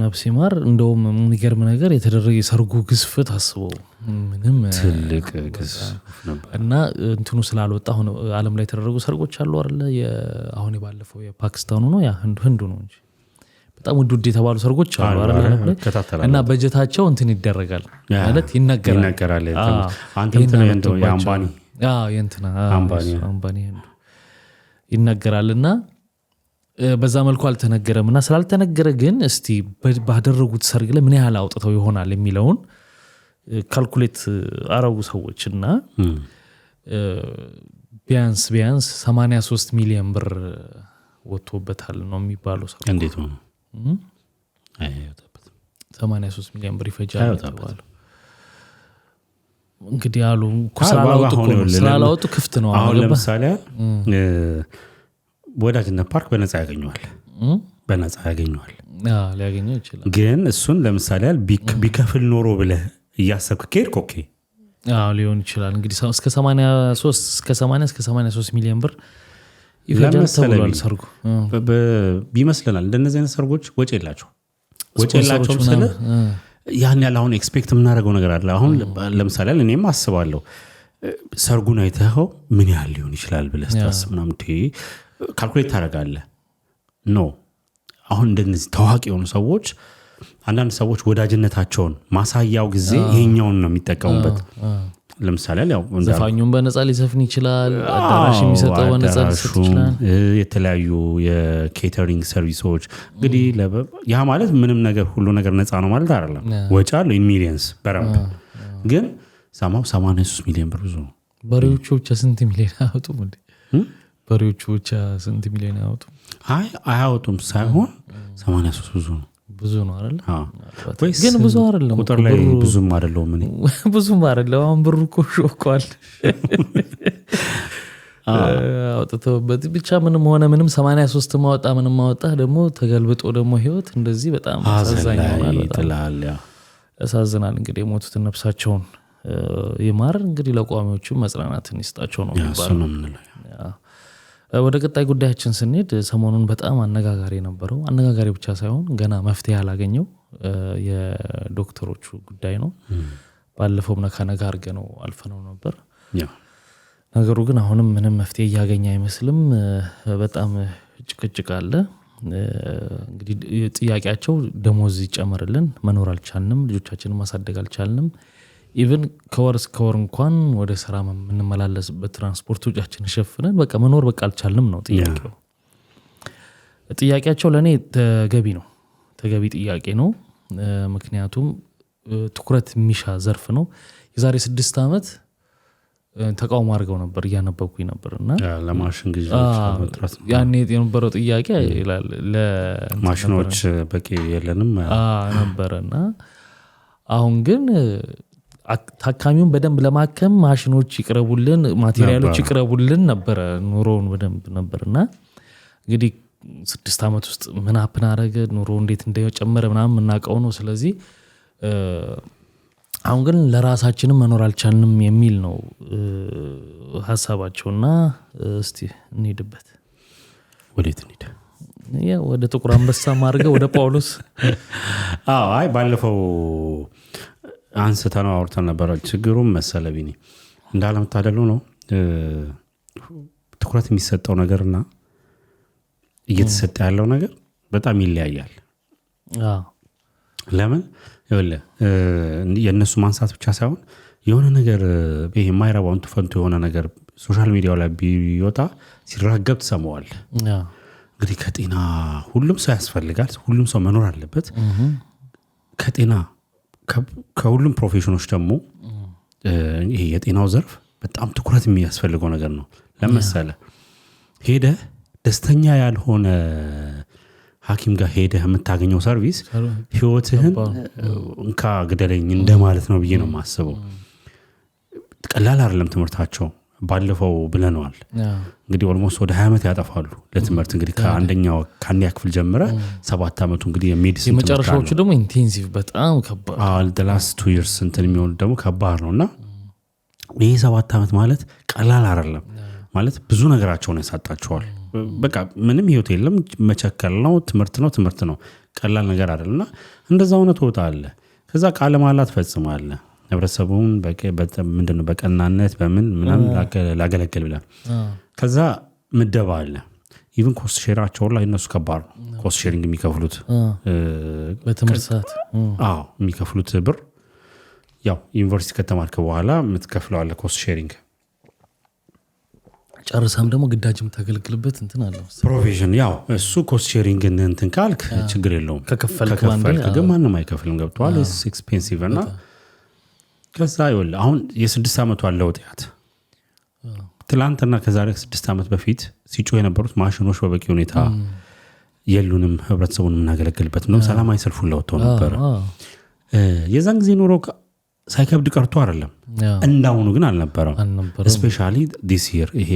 S1: ነፍስ ይማር እንደውም የሚገርም ነገር የተደረገ የሰርጉ ግዝፈት አስበው ምንም
S2: ትልቅ ግዝፈት ነበር
S1: እና እንትኑ ስላልወጣ አሁን ዓለም ላይ የተደረጉ ሰርጎች አሉ አይደል አሁን የባለፈው የፓኪስታኑ ነው ያ ህንዱ ነው እንጂ በጣም ውድ የተባሉ ሰርጎች አሉ አይደል እና በጀታቸው እንትን ይደረጋል ማለት ይነገራል
S2: አንተ እንትን እንደው ያምባኒ
S1: የእንትና አምባኒ ይነገራልና በዛ መልኩ አልተነገረምና ስላልተነገረ ግን እስቲ ባደረጉት ሰርግ ላይ ምን ያህል አውጥተው ይሆናል የሚለውን ካልኩሌት አረጉ ሰዎችና ቢያንስ 83 ሚሊዮን ብር ወጥቶበታል ነው የሚባለው ሰርጉ
S2: እንዴት ነው
S1: 83 ሚሊዮን ብር ይፈጃል ተባለ እንግዲህ አሉ ስላላወጡ ክፍት ነው
S2: አሁን ለምሳሌ ወዳጅነት ፓርክ በነፃ ያገኘዋል
S1: ሊያገኘው ይችላል
S2: ግን እሱን ለምሳሌ ቢከፍል ኖሮ ብለህ እያሰብክ ከሄድክ ኦኬ
S1: ሊሆን ይችላል እንግዲህ እስከ 83 ሚሊዮን ብር ይፈጃል ተብሏል ሰርጉ
S2: ቢመስለናል እንደነዚህ አይነት ሰርጎች ወጪ የላቸው ስለ ያን ያለ አሁን ኤክስፔክት የምናደርገው ነገር አለ አሁን ለምሳሌ እኔም አስባለሁ ሰርጉን አይተኸው ምን ያህል ሊሆን ይችላል ብለህ ታስብ ምናምን ካልኩሌት ታደርጋለህ አሁን እንደነዚህ ታዋቂ የሆኑ ሰዎች አንዳንድ ሰዎች ወዳጅነታቸውን ማሳያው ጊዜ ይሄኛውን ነው የሚጠቀሙበት ለምሳሌ ያው
S1: ዘፋኙን በነፃ ሊዘፍን ይችላል አዳራሽ የሚሰጠው በነፃ ሊሰጥ ይችላል
S2: የተለያዩ የኬተሪንግ ሰርቪሶች እንግዲህ ያ ማለት ምንም ነገር ሁሉ ነገር ነፃ ነው ማለት አይደለም ወጪ አለው ኢን ሚሊየንስ በረምብ ግን 83 ሚሊዮን ብር ብዙ ነው
S1: በሬዎቹ ብቻ ስንት ሚሊዮን አያወጡም እንዴ በሬዎቹ ብቻ ስንት ሚሊዮን አያወጡም
S2: አያወጡም ሳይሆን 83 ብዙ ነው
S1: አይደል ግን ብዙ አይደለም
S2: ቁጥር ላይ ብዙም አይደለም ምን
S1: ብዙም አይደለም አሁን ብሩ እኮ ሾቋል አውጥተውበት ብቻ ምንም ሆነ ምንም 83 ማወጣ ምንም ማወጣ ደግሞ ተገልብጦ ደግሞ ህይወት እንደዚህ በጣም አሳዛኝ
S2: ይላል
S1: ያሳዝናል እንግዲህ የሞቱትን ነፍሳቸውን ይማር እንግዲህ ለቋሚዎቹ መጽናናትን ይስጣቸው ነው የሚባለው ወደ ቀጣይ ጉዳያችን ስንሄድ ሰሞኑን በጣም አነጋጋሪ ነበረው አነጋጋሪ ብቻ ሳይሆን ገና መፍትሄ ያላገኘው የዶክተሮቹ ጉዳይ ነው ባለፈው ነካ አርገነው አልፈነው ነበር ነገሩ ግን አሁንም ምንም መፍትሄ ያገኘ አይመስልም በጣም ጭቅጭቅ አለ እንግዲህ ጥያቄያቸው ደሞዝ ይጨመርልን፣ መኖር አልቻልንም፣ ልጆቻችንን ማሳደግ አልቻልንም፣ ኢቭን ከወር እስከ ወር እንኳን ወደ ስራ የምንመላለስበት ትራንስፖርት ወጪያችንን ሸፍነን በቃ መኖር በቃ አልቻልንም ነው ጥያቄው። ጥያቄያቸው ለእኔ ተገቢ ጥያቄ ነው። ምክንያቱም ትኩረት የሚሻ ዘርፍ ነው። የዛሬ 6 ዓመት ተቃውሞ አድርገው ነበር እያነበብኩኝ ነበር እና
S2: ለማሽን ግዢ
S1: ያኔ የነበረው ጥያቄ ይላል
S2: ማሽኖች በቂ የለንም
S1: ነበረና አሁን ግን ታካሚውን በደንብ ለማከም ማሽኖች ይቅረቡልን፣ ማቴሪያሎች ይቅረቡልን ነበረ ኑሮውን በደንብ ነበርና እንግዲህ 6 ዓመት ውስጥ ምን አፕን አረገ ኑሮ እንዴት እንደጨመረ ምናምን የምናውቀው ነው። ስለዚህ አሁን ግን ለራሳችንም መኖር አልቻልንም የሚል ነው ሀሳባቸውና እስቲ እንሂድበት።
S2: ወዴት እንሂድ?
S1: ወደ ጥቁር አንበሳ ማርገ ወደ ጳውሎስ።
S2: አይ ባለፈው አንስተነው አውርተን ነበር። ችግሩም መሰለ ቢኒ እንዳለመታደሉ ነው ትኩረት የሚሰጠው ነገርና እየተሰጠ ያለው ነገር በጣም ይለያያል። ለምን ይኸውልህ የእነሱ ማንሳት ብቻ ሳይሆን የሆነ ነገር ይሄ የማይረባውን ትፈንቱ የሆነ ነገር ሶሻል ሚዲያው ላይ ቢወጣ ሲራገብ ትሰማዋለህ። እንግዲህ ከጤና ሁሉም ሰው ያስፈልጋል፣ ሁሉም ሰው መኖር አለበት። ከጤና ከሁሉም ፕሮፌሽኖች ደግሞ ይሄ የጤናው ዘርፍ በጣም ትኩረት የሚያስፈልገው ነገር ነው። ለምሳሌ ሄደህ ደስተኛ ያልሆነ ሐኪም ጋር ሄደህ የምታገኘው ሰርቪስ ህይወትህን እንካ ግደለኝ እንደማለት ነው ብዬ ነው የማስበው። ቀላል አይደለም ትምህርታቸው። ባለፈው ብለናል እንግዲህ ኦልሞስት ወደ 20 ዓመት ያጠፋሉ ለትምህርት። እንግዲህ ከአንደኛ ክፍል ጀምረ 7 ዓመቱ እንግዲህ የሜዲሲን
S1: የመጨረሻዎቹ ደግሞ ኢንቴንሲቭ በጣም ከባድ
S2: the last 2 years እንትን የሚሆን ደግሞ ከባድ ነውና ይሄ 7 ዓመት ማለት ቀላል አይደለም ማለት ብዙ ነገራቸውን ያሳጣቸዋል። በቃ ምንም ህይወት የለም፣ መቸከል ነው፣ ትምህርት ነው፣ ቀላል ነገር አይደለምና እንደዛው ነው ተወጣለ። ከዛ ቃለ መሃላ ትፈጽማለህ ህብረተሰቡን ምንድነው በቀናነት በምን ምናምን ላገለግል ብላ ከዛ ምደባ አለ። ኢቭን ኮስት ሼራቸው ላይ እነሱ ከባድ ነው ኮስት ሼሪንግ የሚከፍሉት
S1: በትምህርት ሰዓት
S2: የሚከፍሉት ብር ያው ዩኒቨርሲቲ ከተማርክ በኋላ የምትከፍለው አለ ኮስት ሼሪንግ።
S1: ጨርሰም ደግሞ ግዳጅ የምታገለግልበት እንትን አለው
S2: ፕሮቪዥን። ያው እሱ ኮስት ሼሪንግ እንትን ካልክ ችግር የለውም። ከከፈልክ ግን ማንም አይከፍልም። ገብቷል። ኤክስፔንሲቭ እና ከዛ ይኸውልህ አሁን የ6 ዓመቱ አለው ወጣት ትላንትና ከዛሬ 6 ዓመት በፊት ሲጮህ የነበሩት ማሽኖች በበቂ ሁኔታ የሉንም፣ ህብረተሰቡን የምናገለግልበት ነው። ሰላማዊ ሰልፉን ለወጥተው ነበር። የዛን ጊዜ ኑሮ ሳይከብድ ቀርቶ አይደለም፣ እንዳሁኑ ግን አልነበረም። ስፔሻሊ ዲስ ይር ይሄ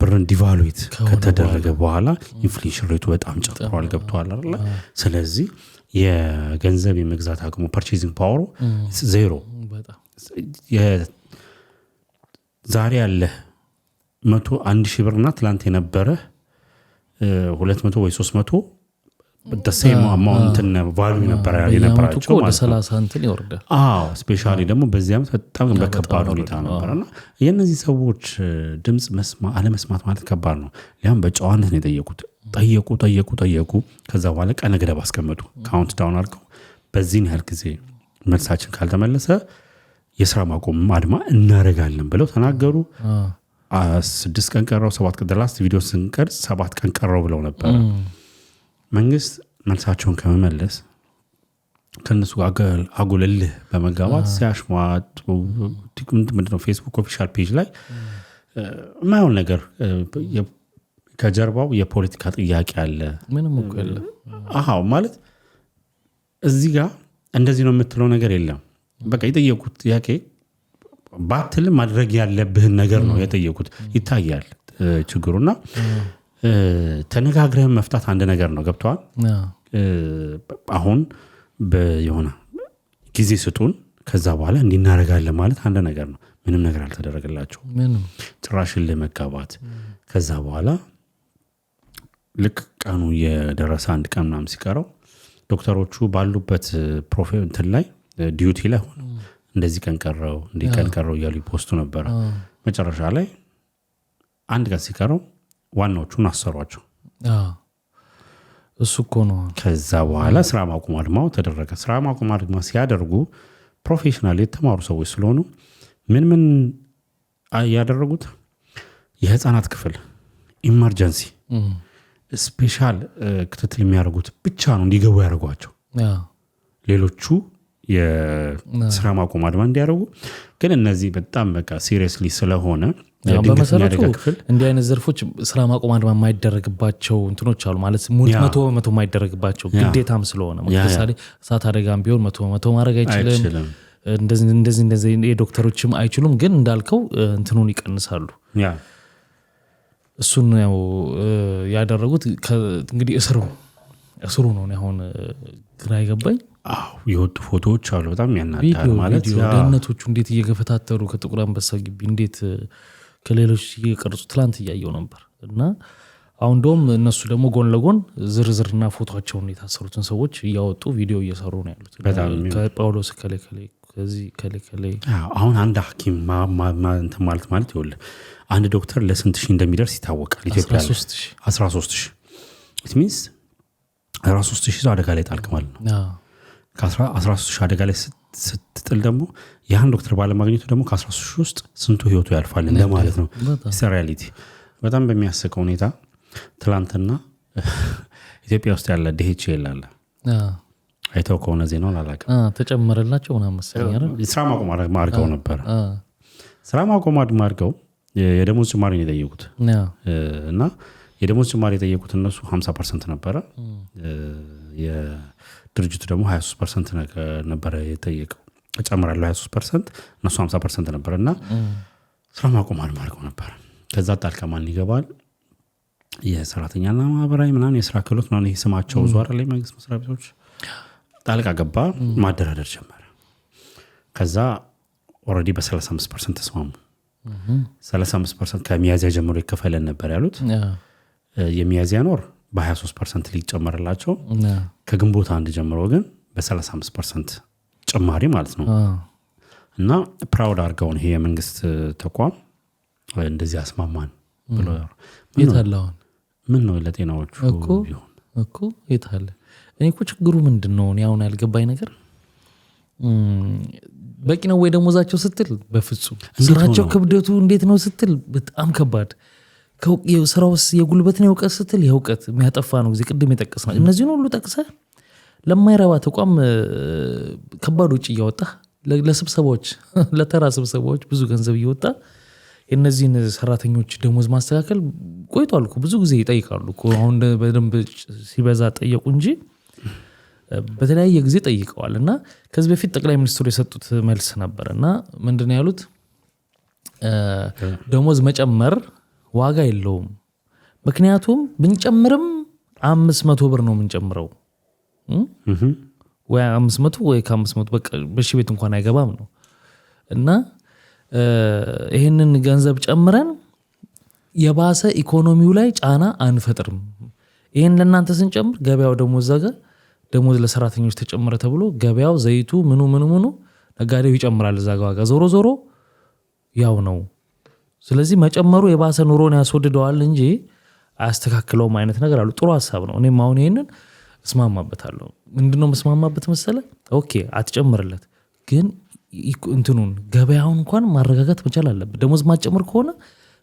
S2: ብርን ዲቫሉዌት ከተደረገ በኋላ ኢንፍሌሽን ሬቱ በጣም ጨምሯል። ገብቷል አይደል? ስለዚህ የገንዘብ የመግዛት አቅሙ ፐርቼዚንግ ፓወሩ ዜሮ። ዛሬ ያለ 101,000 ብርና ትላንት የነበረ 200 ወይ 300 በተሰይም አማውንትን ቫልዩ የነበራቸው
S1: ወደ 30 እንትን ይወርዳል።
S2: ስፔሻሊ ደግሞ በዚህ ዓመት በጣም በከባድ ሁኔታ ነበርና የእነዚህ ሰዎች ድምፅ አለመስማት ማለት ከባድ ነው። ሊያም በጨዋነት ነው የጠየቁት። ጠየቁ። ከዛ በኋላ ቀነ ገደብ አስቀመጡ። ካውንት ዳውን አድርገው በዚህን ያህል ጊዜ መልሳችን ካልተመለሰ የስራ ማቆም አድማ እናደርጋለን ብለው ተናገሩ። 6 ቀን ቀረው፣ 7 ቀን ላስት ቪዲዮ ስንቀርጽ 7 ቀን ቀረው ብለው ነበር። መንግስት መልሳቸውን ከመመለስ ከነሱ አጉልልህ በመጋባት ሲያሽሟጥ ምንድነው ፌስቡክ ኦፊሻል ፔጅ ላይ የማይሆን ነገር ከጀርባው የፖለቲካ ጥያቄ አለ።
S1: ምንም እኮ የለም።
S2: ማለት እዚህ ጋር እንደዚህ ነው የምትለው ነገር የለም። በቃ የጠየቁት ጥያቄ ባትል ማድረግ ያለብህን ነገር ነው የጠየቁት። ይታያል ችግሩና ተነጋግረን መፍታት አንድ ነገር ነው። ገብቷል። አሁን በየሆነ ጊዜ ስጡን ከዛ በኋላ እንዲናረጋለን ማለት አንድ ነገር ነው። ምንም ነገር አልተደረገላቸው። ጭራሽን ለመጋባት ከዛ በኋላ ልክ ቀኑ የደረሰ አንድ ቀን ምናምን ሲቀረው ዶክተሮቹ ባሉበት እንትን ላይ ዲዩቲ ላይ ሆነ እንደዚህ ቀን ቀረው እያሉ ይፖስቱ ነበር። መጨረሻ ላይ አንድ ቀን ሲቀረው ዋናዎቹን አሰሯቸው።
S1: እሱ እኮ ነው።
S2: ከዛ በኋላ ስራ ማቆም አድማው ተደረገ። ስራ ማቆም አድማ ሲያደርጉ ፕሮፌሽናል የተማሩ ሰዎች ስለሆኑ ምን ያደረጉት የህፃናት ክፍል ኢመርጀንሲ ስፔሻል ክትትል የሚያደርጉት ብቻ ነው እንዲገቡ ያደርጓቸው። ሌሎቹ የስራ ማቆም አድማ እንዲያደርጉ ግን እነዚህ በጣም በቃ ሲሪየስሊ ስለሆነ
S1: በመሰረቱ እንዲህ አይነት ዘርፎች ስራ ማቆም አድማ የማይደረግባቸው እንትኖች አሉ ማለት 100% የማይደረግባቸው ግዴታም ስለሆነ ለምሳሌ እሳት አደጋም ቢሆን 100% ማድረግ አይችልም። እንደዚህ የዶክተሮችም አይችሉም። ግን እንዳልከው እንትኑን ይቀንሳሉ። እሱን ነው ያደረጉት። እንግዲህ እስሩ ነው አሁን ግራ ይገባኝ።
S2: የወጡ ፎቶዎች አሉ በጣም ያናዳል ማለት
S1: ደህንነቶቹ እንዴት እየገፈታተሩ ከጥቁር አንበሳ ግቢ እንዴት ከሌሎች እየቀርጹ ትላንት እያየው ነበር። እና አሁን ደም እነሱ ደግሞ ጎን ለጎን ዝርዝርና ፎቶአቸውን የታሰሩትን ሰዎች እያወጡ ቪዲዮ እየሰሩ ነው ያሉት። ከጳውሎስ ከለከለ ከዚህ ከለከለ
S2: አሁን አንድ ሐኪም እንት ማለት ይወል አንድ ዶክተር ለስንት ሺህ እንደሚደርስ ይታወቃል። ኢትዮጵያ 13000 it means 13000 ሰው አደጋ ላይ ጣልክ ማለት ነው። ከ13000 አደጋ ላይ ስትጥል ደግሞ ያን ዶክተር ባለማግኘቱ ደግሞ ከ13000 ውስጥ ስንቱ ህይወቱ ያልፋል እንደማለት ነው። ሪያሊቲ በጣም በሚያስቀው ሁኔታ ትላንትና ኢትዮጵያ ውስጥ ያለ DHL አለ አይተው ከሆነ ዜናው አላላቀም
S1: ተጨመረላቸው ምናምን መሰለኝ አይደል?
S2: ስራ ማቆም አድርገው ነበር። ስራ ማቆም አድርገው የደሞዝ ጭማሪ ነው የጠየቁት እና የደሞዝ ጭማሪ የጠየቁት እነሱ 50% ነበረ። የድርጅቱ ደግሞ 23% ነበረ የጠየቀው። ጨምራለሁ 23% እነሱ 50% ነበርና ስራ ማቆም አድርገው ነበር። ከዛ ጣልቃ ማን ይገባል? የሰራተኛና ማህበራዊ ምናምን የስራ ክህሎት ነው ይሄ ስማቸው ዟራ ላይ መንግስት መስሪያ ቤቶች ጣልቃ ገባ፣ ማደራደር ጀመረ። ከዛ ኦሬዲ በ35% ተስማሙ። 35% ከሚያዚያ ጀምሮ ይከፈለን ነበር ያሉት። የሚያዚያ ኖር በ23% ሊጨመርላቸው ከግንቦት አንድ ጀምሮ ግን በ35% ጭማሪ ማለት ነው። እና ፕራውድ አድርገው ይሄ የመንግስት ተቋም እንደዚህ አስማማን ብሎ
S1: የታላውን
S2: ምን ነው ለጤናዎቹ ቢሆን
S1: እኮ የታለ እኔ እኮ ችግሩ ምንድነው እኔ አሁን ያልገባኝ ነገር በቂ ነው ወይ ደሞዛቸው ስትል በፍጹም ስራቸው ክብደቱ እንዴት ነው ስትል በጣም ከባድ የስራውስ የጉልበት ነው የውቀት ስትል የውቀት የሚያጠፋ ነው ጊዜ ቅድም የጠቀስናል እነዚህን ሁሉ ጠቅሰህ ለማይረባ ተቋም ከባድ ወጪ እያወጣ ለስብሰባዎች ለተራ ስብሰባዎች ብዙ ገንዘብ እያወጣ እነዚህን ሰራተኞች ደሞዝ ማስተካከል ቆይቷል እኮ ብዙ ጊዜ ይጠይቃሉ እኮ አሁን በደንብ ሲበዛ ጠየቁ እንጂ በተለያየ ጊዜ ጠይቀዋልና ከዚህ በፊት ጠቅላይ ሚኒስትሩ የሰጡት መልስ ነበርና ምንድነው ያሉት ደሞዝ መጨመር ዋጋ የለውም ምክንያቱም ብንጨምርም 500 ብር ነው የምንጨምረው ወይ 500 ወይ ከ500 በቃ በሺ ቤት እንኳን አይገባም ነው እና ይሄንን ገንዘብ ጨምረን የባሰ ኢኮኖሚው ላይ ጫና አንፈጥርም ይሄን ለእናንተ ስንጨምር ገበያው ደሞዝ ለሰራተኞች ተጨመረ ተብሎ ገበያው ዘይቱ ምኑ ነጋዴው ይጨምራል እዛ ዋጋ ዞሮ ያው ነው ስለዚህ መጨመሩ የባሰ ኑሮን ያስወድደዋል እንጂ አያስተካክለውም አይነት ነገር አሉ ጥሩ ሐሳብ ነው እኔም አሁን ይሄንን እስማማበታለሁ ምንድነው መስማማበት መሰለ ኦኬ አትጨምርለት ግን እንትኑን ገበያውን እንኳን ማረጋጋት መቻል አለበት ደሞዝ ማጨመር ከሆነ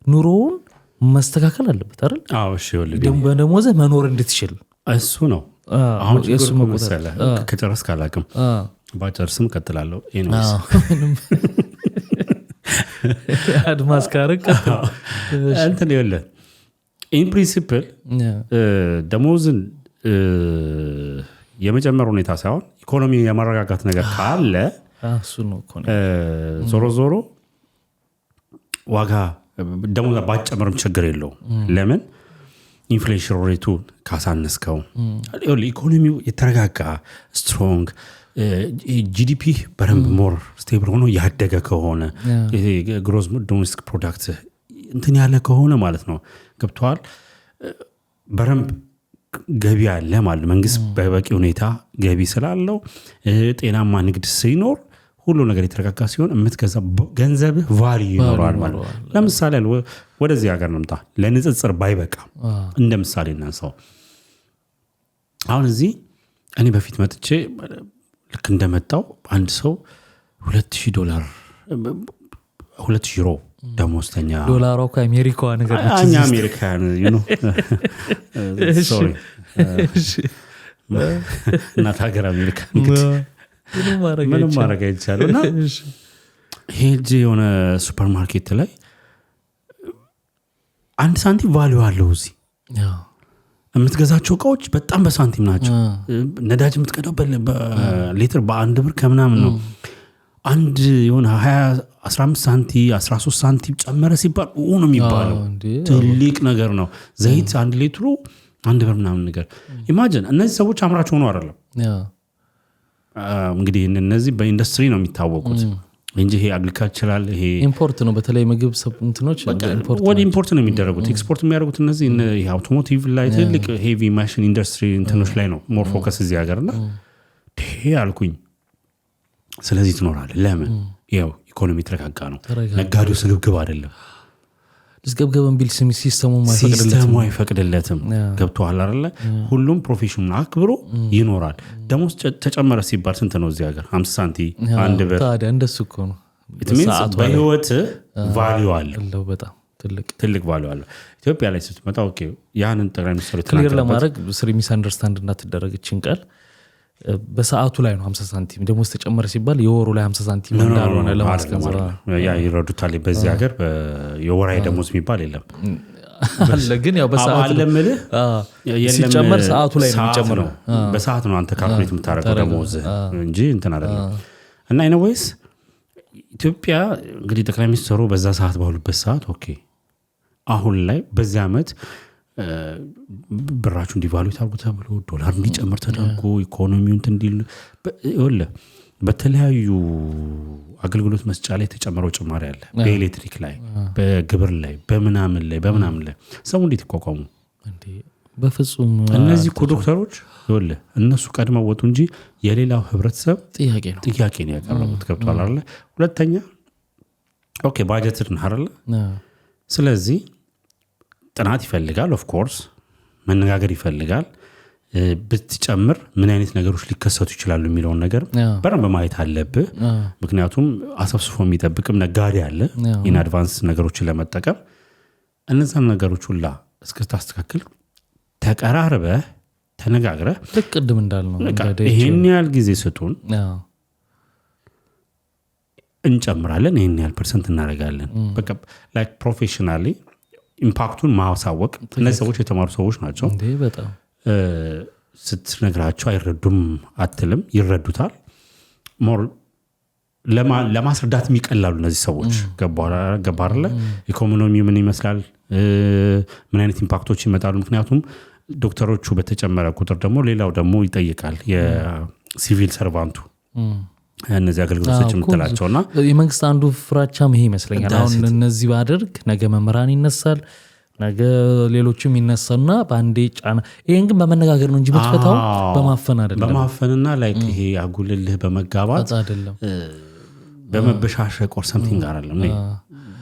S1: ኑሮውን ማስተካከል አለበት አይደል
S2: አዎ እሺ ወልዴ
S1: በደሞዝ መኖር እንድትችል
S2: እሱ ነው አሁን እሱ መሰለ ከጨረስ ካላቅም ባጨርስም ቀጥላለሁ ኤኒዌይስ
S1: አድማስ ካረቀ
S2: እንትን ይወለ ኢን ፕሪንሲፕል ደሞዝን የመጨመር ሁኔታ ሳይሆን ኢኮኖሚ የማረጋጋት ነገር ካለ
S1: እሱ ነው እኮ
S2: ዞሮ ዋጋ ደሞዝ ባጨመርም ችግር የለውም ለምን ኢንፍሌሽን ሬቱን ካሳነስከው ኢኮኖሚው የተረጋጋ ስትሮንግ ጂዲፒ በረምብ ሞር ስቴብል ሆኖ ያደገ ከሆነ ግሮስ ዶሜስቲክ ፕሮዳክት እንትን ያለ ከሆነ ማለት ነው ገብቷል በረምብ ገቢ አለ ማለት መንግስት በበቂ ሁኔታ ገቢ ስላለው ጤናማ ንግድ ሲኖር ሁሉ ነገር የተረጋጋ ሲሆን እምትገዛ ገንዘብ ቫልዩ ይኖራል ማለት ለምሳሌ ወደዚህ ሀገር እንምጣ ለንጽጽር ባይበቃ እንደ ምሳሌ እናንሳው አሁን እዚህ እኔ በፊት መጥቼ ልክ እንደመጣው አንድ ሰው $2,000 $2,000 ደሞዝተኛ
S1: ዶላሩ ከአሜሪካዋ ነገር
S2: አኛ አሜሪካን ሶሪ እናት ሀገር አሜሪካ ምንም ማድረግ አይቻልም እና ሄጄ የሆነ ሱፐርማርኬት ላይ 1 ሳንቲም ቫልዩ አለው እዚህ የምትገዛቸው እቃዎች በጣም በሳንቲም ናቸው ነዳጅ የምትቀዳው በሊትር በ1 ብር ከምናምን ነው አንድ የሆነ 15 ሳንቲም 13 ሳንቲም ጨመረ ሲባል ነው የሚባለው ትልቅ ነገር ነው ዘይት 1 ሊትሩ 1 ብር ምናምን ነገር ኢማጂን እነዚህ ሰዎች አምራች ሆኖ አይደለም እንግዲህ እነዚህ በኢንዱስትሪ ነው የሚታወቁት እንጂ ይሄ አግሪካልቸራል ይሄ
S1: ኢምፖርት ነው በተለይ ምግብ እንትኖች
S2: ወደ ኢምፖርት ነው የሚደረጉት ኤክስፖርት የሚያደርጉት እነዚህ ይሄ አውቶሞቲቭ ላይ ትልቅ ሄቪ ማሽን ኢንዱስትሪ እንትኖች ላይ ነው ሞር ፎከስ እዚህ ሀገርና ይሄ አልኩኝ ስለዚህ ትኖራለህ ለምን ያው ኢኮኖሚ ተረጋጋ ነው ነጋዴው ስግብግብ አይደለም
S1: ልስገብገበን ቢል
S2: ሲስተሙ አይፈቅድለትም ገብቷል አይደለ ሁሉም ፕሮፌሽናል አክብሮ ይኖራል ደሞዝ ተጨመረ ሲባል ስንት ነው እዚህ ሀገር 50 ሳንቲም 1 ብር
S1: ታዲያ እንደሱ እኮ ነው
S2: በሰዓቱ በህይወት ቫልዩ አለው
S1: በጣም
S2: ትልቅ ቫልዩ አለው ኢትዮጵያ ላይ ስትመጣ ኦኬ ያንን ጠቅላይ ሚኒስትሩ
S1: ክሊር ለማድረግ ስሪ ሚስ አንደርስታንድ እንዳትደረግ ችንቀል በሰዓቱ ላይ ነው 50 ሳንቲም ደሞዝ ተጨመረ ሲባል የወሩ ላይ 50 ሳንቲም እንዳልሆነ ለማስገንዘብ
S2: ያ ይረዱታል በዚህ ሀገር የወራይ ደሞዝ የሚባል የለም
S1: አለ ግን ያው በሰዓት
S2: ለምልህ
S1: ሲጨመር ሰዓቱ ላይ ነው የሚጨምረው
S2: በሰዓት ነው አንተ ካልኩሌት የምታደርገው ደሞዝ እንጂ እንትን አይደለም እና ኤኒዌይስ ኢትዮጵያ እንግዲህ ጠቅላይ ሚኒስትሩ በዛ ሰዓት ባሉበት ሰዓት ኦኬ አሁን ላይ በዚህ አመት ብራቹ እንዲቫሉት አድርጉ ተብሎ ዶላር እንዲጨምር ተደርጎ ኢኮኖሚው እንዲል በተለያዩ አገልግሎት መስጫ ላይ ተጨመረው ጭማሪ አለ በኤሌክትሪክ ላይ በግብር ላይ በመናምን ላይ ሰው እንዴት ይቋቋሙ
S1: እንዴ በፍጹም
S2: እነዚህ ዶክተሮች እነሱ ቀድመው ወጡ እንጂ የሌላው ህብረተሰብ ጥያቄ ነው ያቀረቡት ገብቷል አይደል ሁለተኛ ኦኬ ባጀት ነው አይደል ስለዚህ ጥናት ይፈልጋል ኦፍ ኮርስ መነጋገር ይፈልጋል ብትጨምር ምን አይነት ነገሮች ሊከሰቱ ይችላሉ የሚለው ነገር በረም በማየት አለብህ ምክንያቱም አሰብስፎ የሚጠብቅም ነጋዴ አለ ኢን አድቫንስ ነገሮችን ለመጠቀም እነዛን ነገሮች ሁላ እስከታስተካክል ተቀራርበህ ተነጋግረህ
S1: ለቅድም እንዳልነው
S2: ይሄን ያህል ጊዜ ስጡን እንጨምራለን ይሄን ያህል ፐርሰንት እናደርጋለን በቃ ላይክ ፕሮፌሽናሊ ኢምፓክቱን ማሳወቅ እነዚህ ሰዎች የተማሩ ሰዎች ናቸው
S1: እንዴ በጣም
S2: ስትነግራቸው አይረዱም አትልም ይረዱታል ሞር ለማስረዳት የሚቀላሉ እነዚህ ሰዎች ገባራለ ኢኮኖሚ ምን ይመስላል ምን አይነት ኢምፓክቶች ይመጣሉ ምክንያቱም ዶክተሮቹ በተጨመረ ቁጥር ደግሞ ሌላው ደግሞ ይጠይቃል የሲቪል ሰርቫንቱ እነዚህ አገልግሎቶች የምትላቸውና
S1: የመንግስት አንዱ ፍራቻም ይሄ ይመስለኛል አሁን እነዚህ ባደርግ ነገ መመራን ይነሳል ነገ ሌሎችም ይነሳና ባንዴ ጫና ይሄን ግን በመነጋገር ነው እንጂ ብትፈታው በማፈን አይደለም
S2: በማፈንና ላይክ ይሄ አጉልልህ በመጋባት
S1: አይደለም
S2: በመበሻሸቅ or something አይደለም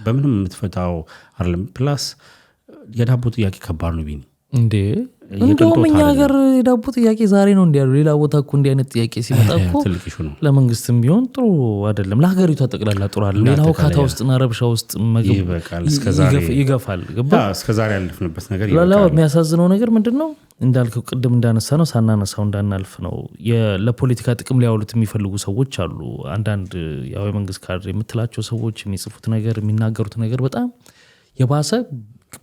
S2: በምንም የምትፈታው አይደለም ፕላስ የዳቦ ጥያቄ ከባድ ነው ቢኒ
S1: እንዴ እንደውም እኛ ሀገር የዳቦ ጥያቄ ዛሬ ነው እንዲያሉ ሌላ ቦታ እኮ እንዲህ አይነት ጥያቄ ሲመጣ እኮ ለመንግስትም ቢሆን ጥሩ አይደለም ለሀገሪቱ ተጠቅላላ ጥሩ አይደለም ሌላው ካታ ውስጥና ረብሻ ውስጥ ምግብ ይገፋል ገባ
S2: እስከዛሬ ያለፍንበት ነገር ይበቃል
S1: ሌላው የሚያሳዝነው ነገር ምንድነው እንዳልከው ቅድም እንዳነሳ ነው ሳናነሳው እንዳናልፍ ነው ለፖለቲካ ጥቅም ሊያውሉት የሚፈልጉ ሰዎች አሉ አንዳንድ ያው የመንግስት ካድሬ የምትላቸው ሰዎች የሚጽፉት ነገር የሚናገሩት ነገር በጣም የባሰ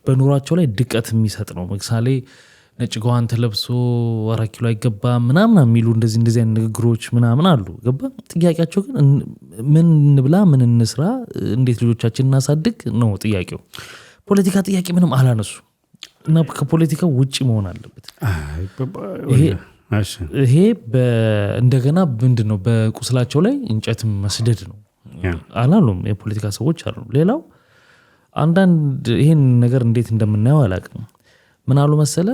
S1: በኑሯቸው ላይ ድቀት የሚሰጥ ነው ምሳሌ ነጭ ጓንት ለብሶ 4 ኪሎ አይገባ ምናምን የሚሉ እንደዚህ አይነት ንግግሮች ምናምን አሉ ገባ ጥያቄያቸው ግን ምን እንብላ ምን እንስራ እንዴት ልጆቻችንን እናሳድግ ነው ጥያቄው ፖለቲካ ጥያቄ ምንም አላነሱ እና ከፖለቲካ ውጪ መሆን አለበት ይሄ እንደገና ምንድነው በቁስላቸው ላይ እንጨት መስደድ ነው አላሉም የፖለቲካ ሰዎች አሉ ሌላው አንዳንድ ይሄን ነገር እንዴት እንደምናየው አላውቅም ምን አሉ መሰለ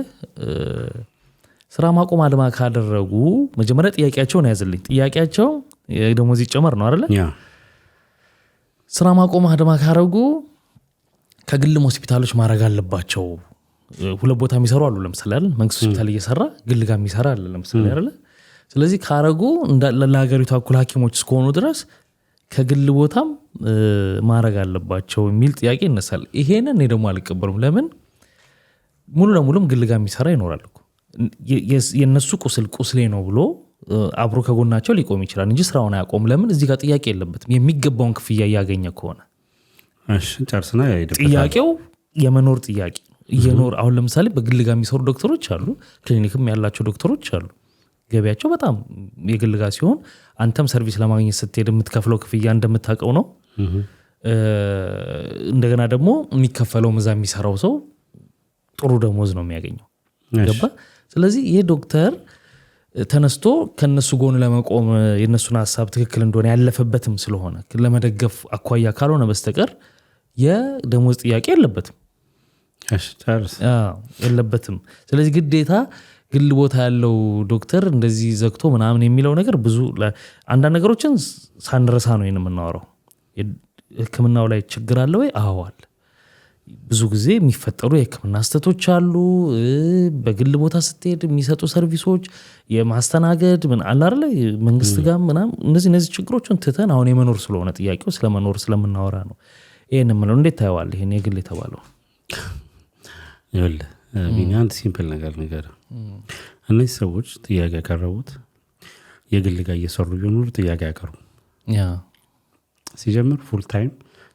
S1: ስራ ማቆም አድማ ካደረጉ መጀመሪያ ጥያቄያቸውን ያዝልኝ ጥያቄያቸው ደሞዝ ይጨመር ነው አይደል ስራ ማቆም አድማ ካደረጉ ከግል ሆስፒታሎች ማድረግ አለባቸው ሁለት ቦታ የሚሰሩ አሉ ለምሳሌ አይደል መንግስት ሆስፒታል እየሰራ ግል ጋር የሚሰራ አለ ለምሳሌ አይደል ስለዚህ ካረጉ ለሀገሪቱ አኩል ሐኪሞች እስከሆኑ ድረስ ከግል ቦታም ማረግ አለባቸው የሚል ጥያቄ ይነሳል ይሄንን እኔ ደግሞ አልቀበልም ለምን ሙሉ ለሙሉም ግል ጋር የሚሰራ ይኖራል እኮ የነሱ ቁስሌ ነው ብሎ አብሮ ከጎናቸው ሊቆም ይችላል እንጂ ስራውን አያቆም ለምን እዚህ ጋር ጥያቄ የለበትም የሚገባውን ክፍያ ያገኘ ከሆነ
S2: እሺ ጨርስና
S1: ጥያቄው የመኖር ጥያቄ እየኖር አሁን ለምሳሌ በግል ጋር የሚሰሩ ዶክተሮች አሉ ክሊኒክም ያላቸው ዶክተሮች አሉ ገቢያቸው በጣም የግል ጋር ሲሆን አንተም ሰርቪስ ለማግኘት ስትሄድ የምትከፍለው ክፍያ እንደምታውቀው ነው እንደገና ደግሞ የሚከፈለው መዛ የሚሰራው ሰው ጥሩ ደሞዝ ነው የሚያገኘው ገባ ስለዚህ ይሄ ዶክተር ተነስቶ ከነሱ ጎን ለመቆም የነሱን ሐሳብ ትክክል እንደሆነ ያለፈበትም ስለሆነ ለመደገፍ አኳያ ካልሆነ በስተቀር የደሞዝ ጥያቄ የለበትም
S2: እሺ ጨርስ
S1: የለበትም ስለዚህ ግዴታ ግል ቦታ ያለው ዶክተር እንደዚህ ዘግቶ ምናምን የሚለው ነገር ብዙ አንዳንድ ነገሮችን ሳንረሳ ነው የምናወራው ህክምናው ላይ ችግር አለ ወይ አዋል ብዙ ጊዜ የሚፈጠሩ የህክምና ስህተቶች አሉ በግል ቦታ ስትሄድ የሚሰጡ ሰርቪሶች የማስተናገድ ምን አለ አይደል መንግስት ጋር ምናምን እነዚህ ችግሮችን ትተን አሁን የመኖር ስለሆነ ጥያቄው ስለመኖር ስለምናወራ ነው ይሄን ምንም እንዴት ታየዋል ይሄን የግል የተባለው
S2: ይኸውልህ ቢኒያንት ሲምፕል ነገር እነዚህ ሰዎች ጥያቄ ያቀረቡት የግል ጋር እየሰሩ ቢሆኑ ጥያቄ ያቀርቡ ሲጀምር ፉል ታይም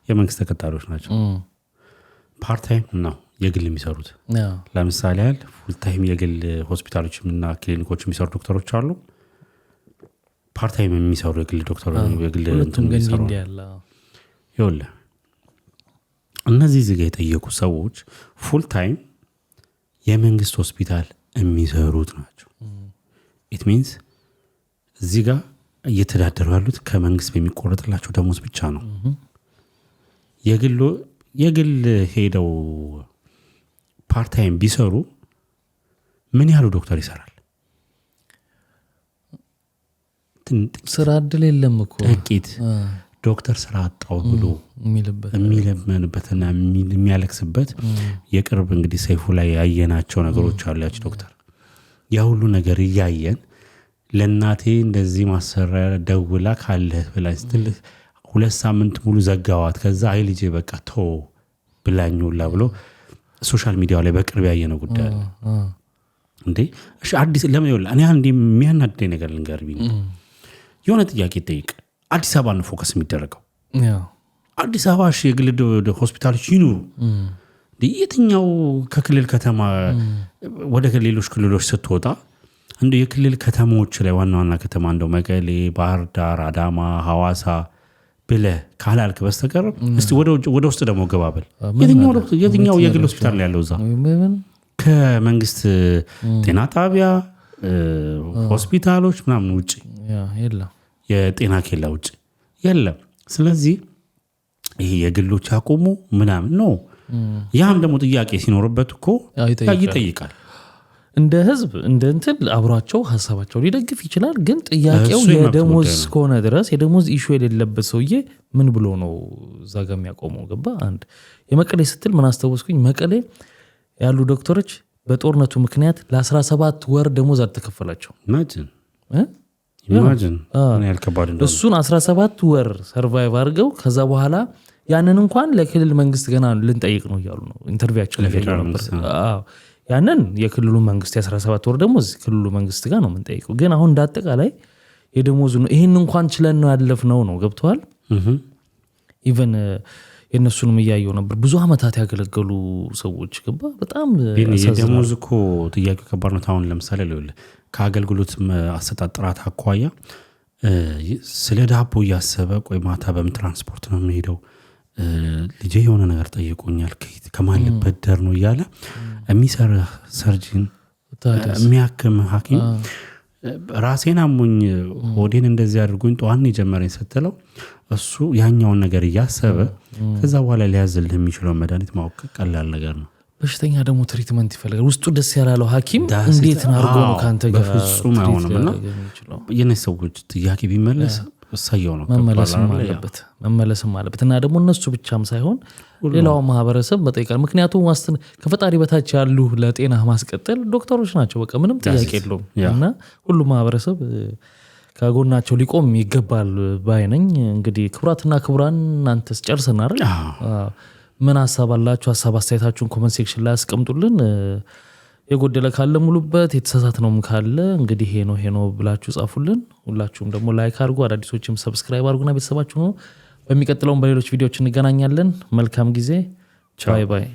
S2: የመንግስት ተቀጣሪዎች ናቸው ፓርት ታይም ነው የግል የሚሰሩት ለምሳሌ ያህል ፉል ታይም የግል ሆስፒታሎችና ክሊኒኮች የሚሰሩ ዶክተሮች አሉ ፓርት ታይም የሚሰሩ የግል ዶክተሮች የግል የሚሰሩ ይኸውልህ እነዚህ ዚጋ የጠየቁ ሰዎች ፉል ታይም የመንግስት ሆስፒታል የሚሰሩት ናቸው it means እዚህ ጋር እየተዳደሩ ያሉት ከመንግስት በሚቆረጥላቸው ደሞዝ ብቻ ነው የግል ሄደው ፓርት ታይም ቢሰሩ ምን ያህሉ ዶክተር ይሰራል
S1: ስራ እድል የለም እኮ
S2: ጥቂት ዶክተር ስራ አጣው ብሎ የሚለምንበትና የሚያለቅስበት የቅርብ እንግዲህ ሰይፉ ላይ ያየናቸው ነገሮች አሉ ያቺ ዶክተር ያ ሁሉ ነገር እያየን ለናቴ እንደዚህ ማሰሪያ ደውላ ካለ ብላ ስትል 2 ሳምንት ሙሉ ዘጋዋት ከዛ አይ ልጄ በቃ ተው ብላኙላ ብሎ ሶሻል ሚዲያው ላይ በቅርብ ያየነው ጉዳይ እንዴ እሺ አዲስ ለምን ይወላ እኔ አንዴ የሚያናደኝ ነገር ልንገርብኝ የሆነ ጥያቄ ጠይቅ አዲስ አበባ ነው ፎከስ የሚደረገው አዲስ አበባ የግል ሆስፒታሎች ይኑሩ የትኛው ከክልል ከተማ ወደ ሌሎች ክልሎች ስትወጣ እንደ የክልል ከተሞች ላይ ዋና ከተማ እንደው መቀሌ ባህር ዳር አዳማ ሐዋሳ ብለ ካላልክ በስተቀር እስቲ ወደ ውስጥ ደግሞ ገባበል የትኛው የግል ሆስፒታል ላይ ያለው እዛ ከመንግስት ጤና ጣቢያ ሆስፒታሎች ምናምን ውጪ
S1: የለም
S2: የጤና ኬላ ውጪ የለም ስለዚህ ይሄ የግሎች ያቆሙ ምናምን ነው ያም ደግሞ ጥያቄ ሲኖርበት እኮ ይጠይቃል
S1: እንደ ህዝብ እንደ እንትን አብሯቸው ሐሳባቸው ሊደግፍ ይችላል ግን ጥያቄው የደሞዝ ከሆነ ድረስ የደሞዝ ኢሹ የሌለበት ሰውዬ ምን ብሎ ነው እዛ ጋር የሚያቆመው ገባ አንድ የመቀሌ ስትል ምን አስተዋወስኩኝ መቀሌ ያሉ ዶክተሮች በጦርነቱ ምክንያት ለ17 ወር ደሞዝ አልተከፈላቸው
S2: ኢማጂን ምን ያልከባድ እንደሆነ
S1: እሱን 17 ወር ሰርቫይቭ አድርገው ከዛ በኋላ ያንን እንኳን ለክልል መንግስት ገና ልንጠይቅ ነው ይያሉ ነው ኢንተርቪያቸው ላይ ነበር ያንን የክልሉ መንግስት የ17 ወር ደሞዝ ክልሉ መንግስት ጋር ነው የምንጠይቀው ግን አሁን እንዳጠቃላይ የደሞዙ ነው ይሄን እንኳን ችለን ነው ያለፍነው ነው ገብቷል ኢቭን የነሱንም ያያየው ነበር ብዙ አመታት ያገለገሉ ሰዎች ገባ በጣም
S2: የደሞዝ እኮ ጥያቄው ከባድ ነው ታውን ለምሳሌ ለውል ከአገልግሎት አሰጣጥ ጥራት አኳያ ስለ ዳቦ ያሰበ ቆይ ማታ በምን ትራንስፖርት ነው የሚሄደው ልጄ የሆነ ነገር ጠይቆኛል ከማለበት ደር ነው ይያለ የሚሰራ ሰርጂን የሚያክም ሐኪም ራሴን አሞኝ ሆዴን እንደዚህ አድርጎኝ ጧን የጀመረኝ ስትለው እሱ ያኛውን ነገር ያሰበ ከዛ በኋላ ሊያዝልህ የሚችለው መድኃኒት ማወቅ ቀላል ነገር ነው
S1: በሽተኛ ደግሞ ትሪትመንት ይፈልጋል ውስጡ ደስ ያላለው ሐኪም እንዴት አድርጎ ነው ካንተ ጋር
S2: በፍጹም አይሆንምና የነዚህ ሰዎች ጥያቄ ቢመለስ እሳየው ነው
S1: መመለስም አለበት እና ደግሞ እነሱ ብቻም ሳይሆን ሌላው ማህበረሰብ መጠየቃል። ምክንያቱም ከፈጣሪ በታች ያሉ ለጤና ማስቀጠል ዶክተሮች ናቸው። በቃ ምንም ጥያቄ የለውም እና ሁሉም ማህበረሰብ ከጎናቸው ሊቆም ይገባል ባይነኝ። እንግዲህ ክቡራትና ክቡራን እናንተስ ጨርሰን አይደል? ምን ሀሳብ አላችሁ? ሀሳብ አስተያየታችሁን ኮመንት ሴክሽን ላይ አስቀምጡልን። የጎደለ ካለ ሙሉበት፣ የተሳሳትነውም ካለ እንግዲህ ይሄ ነው ብላችሁ ጻፉልን። ሁላችሁም ደግሞ ላይክ አድርጉ፣ አዳዲሶችም ሰብስክራይብ አድርጉና ቤተሰባችሁ ነው። በሚቀጥለውም በሌሎች ቪዲዮዎች እንገናኛለን። መልካም ጊዜ። ባይ ባይ።